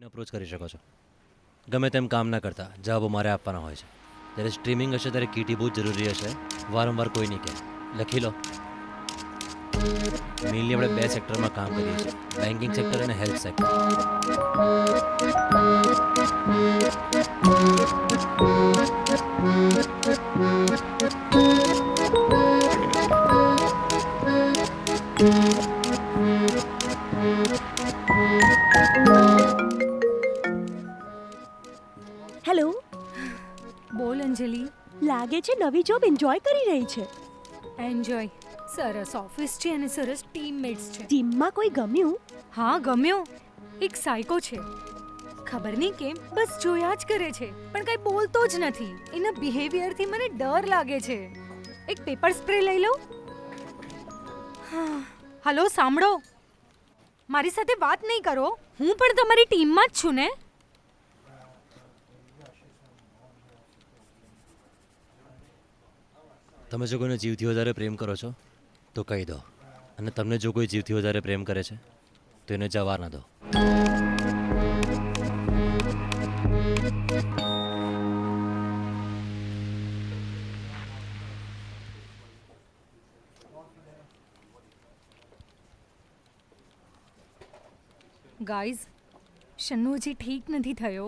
Approach કરી શકો છો. ગમે તેમ કામ ના કરતા જવાબો મારે આપવાના હોય છે. જ્યારે સ્ટ્રીમિંગ હશે ત્યારે કીટી બહુ જ જરૂરી હશે. વારંવાર કોઈ નહીં કહે. લખી લો. મેઇનલી આપણે બે સેક્ટરમાં કામ કરીએ છીએ, બેન્કિંગ સેક્ટર અને હેલ્થ સેક્ટર. હેલો. બોલ અંજલિ. લાગે છે નવી જોબ એન્જોય કરી રહી છે. એન્જોય? સરસ ઓફિસ છે અને સરસ ટીમમેટ્સ છે. ટીમમાં કોઈ ગમ્યું? હા, ગમ્યો. એક સાયકો છે. ખબર નહીં કેમ બસ જોયા જ કરે છે પણ કઈ બોલતો જ નથી. એના બિહેવિયરથી મને ડર લાગે છે. એક પેપર સ્પ્રે લઈ લો. હલો, સાંભળો. મારી સાથે વાત નહીં કરો. હું પણ તમારી ટીમમાં જ છું ને. તમે જો કોઈને જીવથી વધારે પ્રેમ કરો છો તો કહી દો, અને તમને જો કોઈ જીવથી વધારે પ્રેમ કરે છે તો એને જવા ના દો. ગાઈઝ, શન્નુ હજી ઠીક નથી થયો.